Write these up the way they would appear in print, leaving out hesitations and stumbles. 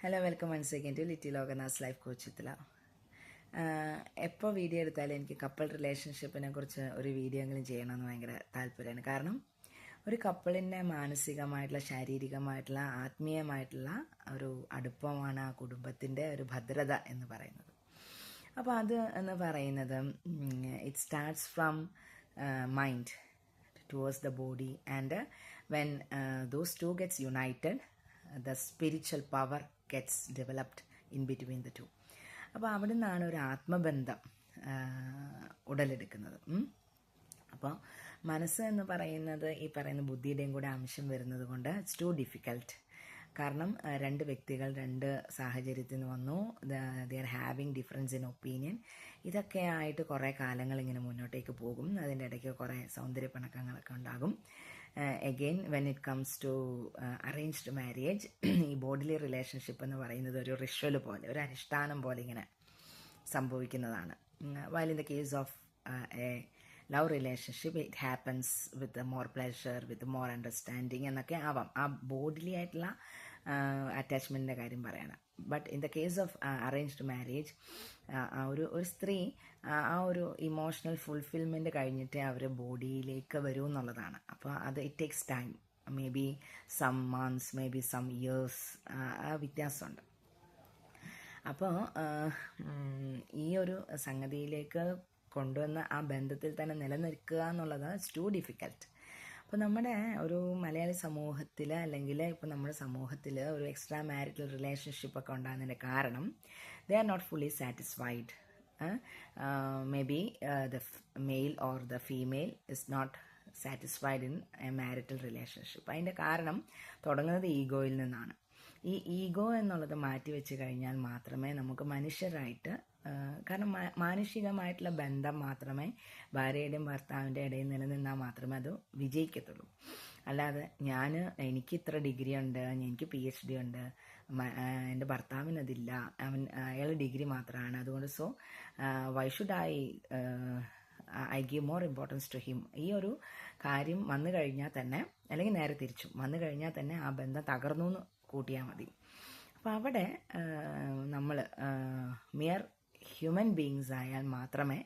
Hello, welcome once again to Litty ലോകനാസ് life coach വിത്തില. എപ്പോൾ വീഡിയോ എടുത്താലും എനിക്ക് കപ്പിൾ റിലേഷൻഷിപ്പിനെ കുറിച്ച് ഒരു വീഡിയോ എങ്കിലും ചെയ്യണമെന്ന് ഭയങ്കര താല്പര്യമാണ്. കാരണം ഒരു കപ്പിളിൻ്റെ മാനസികമായിട്ടുള്ള, ശാരീരികമായിട്ടുള്ള, ആത്മീയമായിട്ടുള്ള ഒരു അടുപ്പമാണ് ആ കുടുംബത്തിൻ്റെ ഒരു ഭദ്രത എന്ന് പറയുന്നത്. അപ്പോൾ അത് എന്ന് പറയുന്നത് it starts from mind towards the body, and when those two gets united, the spiritual power gets developed in between the two. അപ്പോൾ അവിടെ നിന്നാണ് ഒരു ആത്മബന്ധം ഉടലെടുക്കുന്നത്. അപ്പോൾ മനസ്സ് എന്ന് പറയുന്നത് ഈ പറയുന്ന ബുദ്ധിയുടെയും കൂടെ അംശം വരുന്നത് കൊണ്ട് ഇറ്റ്സ് ടു ഡിഫിക്കൽട്ട്. കാരണം രണ്ട് വ്യക്തികൾ രണ്ട് സാഹചര്യത്തിൽ നിന്ന് വന്നു, they are having difference in opinion. ഇതൊക്കെ ആയിട്ട് കുറേ കാലങ്ങൾ ഇങ്ങനെ മുന്നോട്ടേക്ക് പോകും. അതിൻ്റെ ഇടയ്ക്ക് കുറേ സൗന്ദര്യപ്പിണക്കങ്ങളൊക്കെ ഉണ്ടാകും. Again when it comes to arranged marriage, ഈ ബോഡിലി റിലേഷൻഷിപ്പ് എന്ന് പറയുന്നത് ഒരു റിച്വൽ പോലെ, ഒരു അനുഷ്ഠാനം പോലെ ഇങ്ങനെ സംഭവിക്കുന്നതാണ്. While in the case of A love relationship it happens with more pleasure, with more understanding എന്നൊക്കെ ആവാം. ആ ബോഡിലി ആയിട്ടുള്ള അറ്റാച്ച്മെൻറ്റിൻ്റെ കാര്യം പറയണം. But in the case of arranged marriage, ഒരു സ്ത്രീ ആ ഒരു ഇമോഷണൽ ഫുൾഫിൽമെൻറ്റ് കഴിഞ്ഞിട്ട് അവർ ബോഡിയിലേക്ക് വരും എന്നുള്ളതാണ്. അപ്പോൾ അത് it takes time, maybe some months, maybe some years, ആ വ്യത്യാസമുണ്ട്. അപ്പോൾ ഈ ഒരു സംഗതിയിലേക്ക് കൊണ്ടുവന്ന ആ ബന്ധത്തിൽ തന്നെ നിലനിൽക്കുക എന്നുള്ളത് ഇറ്റ്സ് ടു ഡിഫിക്കൽട്ട്. അപ്പോൾ നമ്മുടെ ഒരു മലയാളി സമൂഹത്തിൽ, അല്ലെങ്കിൽ ഇപ്പോൾ നമ്മുടെ സമൂഹത്തിൽ ഒരു എക്സ്ട്രാ മാരിറ്റൽ റിലേഷൻഷിപ്പൊക്കെ ഉണ്ടാകുന്നതിൻ്റെ കാരണം they are not fully satisfied. Maybe the male or the female is not satisfied in a marital relationship. അതിൻ്റെ കാരണം തുടങ്ങുന്നത് ഈഗോയിൽ നിന്നാണ്. ഈ ഈഗോ എന്നുള്ളത് മാറ്റി വെച്ച് കഴിഞ്ഞാൽ മാത്രമേ നമുക്ക് മനുഷ്യരായിട്ട്, കാരണം മാനുഷികമായിട്ടുള്ള ബന്ധം മാത്രമേ ഭാര്യയുടെയും ഭർത്താവിൻ്റെ ഇടയിൽ നിലനിന്നാൽ മാത്രമേ അത് വിജയിക്കത്തുള്ളൂ. അല്ലാതെ എനിക്ക് ഇത്ര ഡിഗ്രി ഉണ്ട്, എനിക്ക് PhD ഉണ്ട്, എൻ്റെ ഭർത്താവിനതില്ല, അയാൾ ഡിഗ്രി മാത്രമാണ്, അതുകൊണ്ട് so why should I give more importance to him. ഈ ഒരു കാര്യം വന്നു കഴിഞ്ഞാൽ തന്നെ, അല്ലെങ്കിൽ നേരെ തിരിച്ചും വന്നു കഴിഞ്ഞാൽ തന്നെ ആ ബന്ധം തകർന്നു എന്ന് കൂട്ടിയാൽ മതി. അപ്പോൾ അവിടെ നമ്മൾ മിയർ ഹ്യൂമൻ ബീയിങ്സ് ആയാൽ മാത്രമേ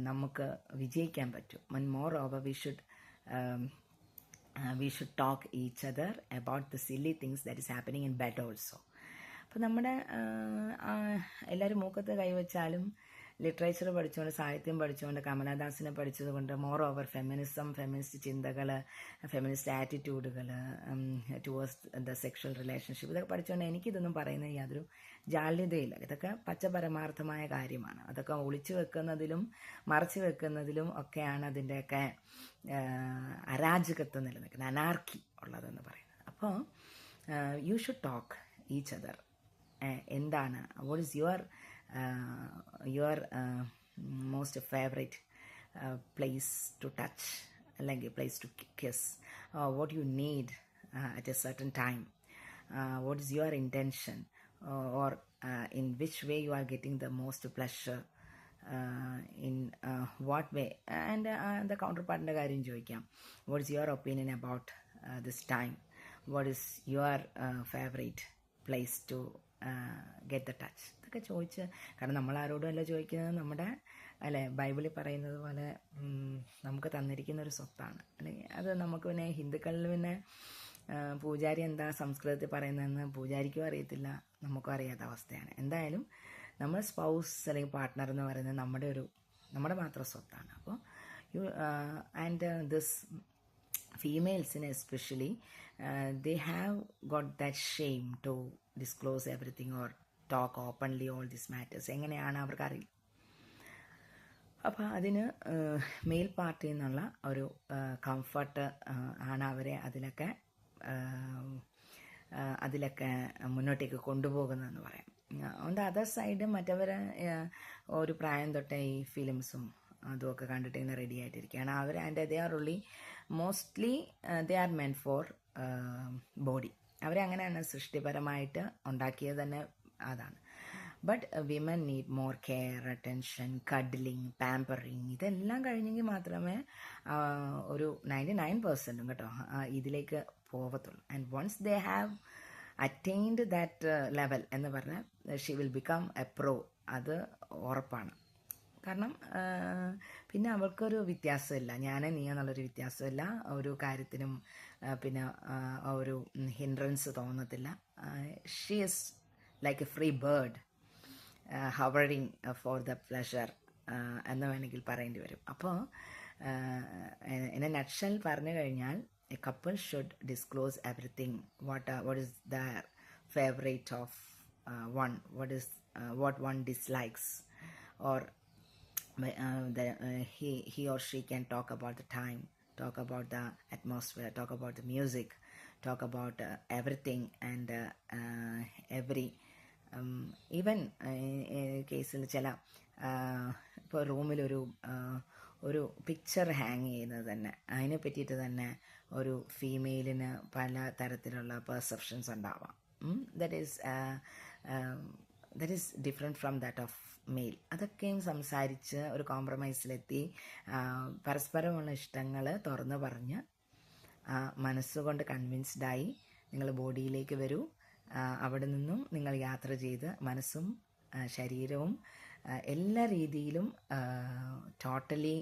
നമുക്ക് വിജയിക്കാൻ പറ്റൂ. Moreover we should talk each other about the silly things that is happening in bed also. അപ്പോൾ നമ്മുടെ എല്ലാവരും മൂക്കത്ത് കൈവച്ചാലും ലിറ്ററേച്ചർ പഠിച്ചുകൊണ്ട്, സാഹിത്യം പഠിച്ചുകൊണ്ട്, കമലദാസിനെ പഠിച്ചതുകൊണ്ട്, മോർ ഓവർ ഫെമിനിസ്റ്റ് ചിന്തകൾ, ഫെമിനിസ്റ്റ് ആറ്റിറ്റ്യൂഡുകൾ ടുവേഴ്സ് ദ സെക്ഷൽ റിലേഷൻഷിപ്പ്, ഇതൊക്കെ പഠിച്ചുകൊണ്ട് എനിക്കിതൊന്നും പറയുന്നത് യാതൊരു ജാള്യതയില്ല. ഇതൊക്കെ പച്ചപരമാർത്ഥമായ കാര്യമാണ്. അതൊക്കെ ഒളിച്ചു വെക്കുന്നതിലും മറച്ചു വെക്കുന്നതിലും ഒക്കെയാണ് അതിൻ്റെയൊക്കെ അരാജകത്വം നിലനിൽക്കുന്നത്, അനാർക്കി ഉള്ളതെന്ന് പറയുന്നത്. അപ്പോൾ you should talk each other. എന്താണ്, what is your most favorite place to touch, like a place to kiss, what you need at a certain time, what is your intention, or in which way you are getting the most pleasure, in what way, and the counterpartന്റെ കാര്യം ചോദിക്കാം. What is your opinion about this time? What is your favorite place to get the touch? ഇതൊക്കെ ചോദിച്ച്, കാരണം നമ്മൾ ആരോടും അല്ല ചോദിക്കുന്നത്, നമ്മുടെ ബൈബിളിൽ പറയുന്നത് പോലെ നമുക്ക് തന്നിരിക്കുന്ന ഒരു സ്വത്താണ്. അല്ലെങ്കിൽ അത് നമുക്ക് പിന്നെ ഹിന്ദുക്കളിൽ പിന്നെ പൂജാരി എന്താ സംസ്കൃതത്തിൽ പറയുന്നതെന്ന് പൂജാരിക്കും അറിയത്തില്ല, നമുക്കും അറിയാത്ത അവസ്ഥയാണ്. എന്തായാലും നമ്മുടെ സ്പൗസ് അല്ലെങ്കിൽ പാർട്ട്ണർ എന്ന് പറയുന്നത് നമ്മുടെ മാത്രം സ്വത്താണ്. അപ്പോൾ and this females especially, they have got that shame to disclose everything or talk openly all these matters. എങ്ങനെയാണ് അവർക്ക് അറിയില്ല. അപ്പോൾ അതിന് മെയിൽ പാർട്ടിയിൽ നിന്നുള്ള ഒരു കംഫർട്ട് ആണ് അവരെ അതിലൊക്കെ മുന്നോട്ടേക്ക് കൊണ്ടുപോകുന്നതെന്ന് പറയാം. ഓൺ ദ അതർ സൈഡ് മറ്റവരെ ഒരു പ്രായം തൊട്ടേ ഈ ഫിലിംസും അതുമൊക്കെ കണ്ടിട്ട് ഇങ്ങനെ റെഡി ആയിട്ടിരിക്കുകയാണ് അവർ. And they are only mostly they are men for body. അവരെ അങ്ങനെയാണ് സൃഷ്ടിപരമായിട്ട് ഉണ്ടാക്കിയത് തന്നെ അതാണ്. But women need more care, attention, cuddling, pampering. ഇതെല്ലാം കഴിഞ്ഞെങ്കിൽ മാത്രമേ ഒരു 99% കേട്ടോ ഇതിലേക്ക് പോകത്തുള്ളൂ. And once they have attained that level എന്ന് പറഞ്ഞാൽ she will become a pro, അത് ഉറപ്പാണ്. കാരണം പിന്നെ അവൾക്കൊരു വ്യത്യാസമില്ല, ഞാൻ നീ എന്നുള്ളൊരു വ്യത്യാസമില്ല, ഒരു കാര്യത്തിനും പിന്നെ ഒരു ഹിൻഡ്രൻസ് തോന്നത്തില്ല. She is like a free bird hovering for the pleasure എന്ന് വേണമെങ്കിൽ പറയേണ്ടി വരും. അപ്പോൾ ഇൻ എ നട്ട്ഷെൽ പറഞ്ഞു കഴിഞ്ഞാൽ A couple should disclose everything, what is there favourite of one, what one dislikes, or he or she can talk about the time, talk about the atmosphere, talk about the music, talk about everything and every even കേസിൽ ചില ഇപ്പോൾ റൂമിലൊരു picture hang ചെയ്യുന്നത് തന്നെ, അതിനെ പറ്റിയിട്ട് തന്നെ ഒരു ഫീമെയിലിന് പല തരത്തിലുള്ള പെർസെപ്ഷൻസ് ഉണ്ടാവാം. That is different from that of male. അതൊക്കെയും സംസാരിച്ച് ഒരു കോംപ്രമൈസിലെത്തി പരസ്പരമുള്ള ഇഷ്ടങ്ങൾ തുറന്നു പറഞ്ഞ് മനസ്സുകൊണ്ട് കൺവിൻസ്ഡായി നിങ്ങൾ ബോഡിയിലേക്ക് വരൂ. അവിടെ നിന്നും നിങ്ങൾ യാത്ര ചെയ്ത് മനസ്സും ശരീരവും എല്ലാ രീതിയിലും ടോട്ടലി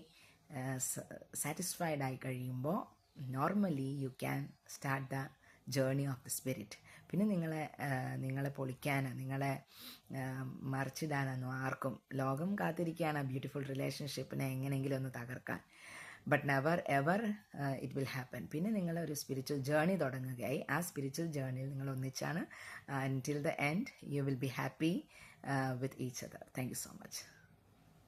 സാറ്റിസ്ഫൈഡ് ആയി കഴിയുമ്പോൾ normally you can start the journey of the spirit. പിന്നെ നിങ്ങളെ പൊളിക്കാനോ നിങ്ങളെ മറിച്ചിടാനോ ആർക്കും, ലോകം കാത്തിരിക്കുകയാണ് ബ്യൂട്ടിഫുൾ റിലേഷൻഷിപ്പിനെ എങ്ങനെയെങ്കിലും ഒന്ന് തകർക്കാൻ. But never ever it will happen. പിന്നെ നിങ്ങൾ ഒരു സ്പിരിച്വൽ ജേർണി തുടങ്ങുകയായി. ആ സ്പിരിച്വൽ ജേർണിയിൽ നിങ്ങൾ ഒന്നിച്ചാണ്. അൻറ്റിൽ the end you will be happy with each other. Thank you so much.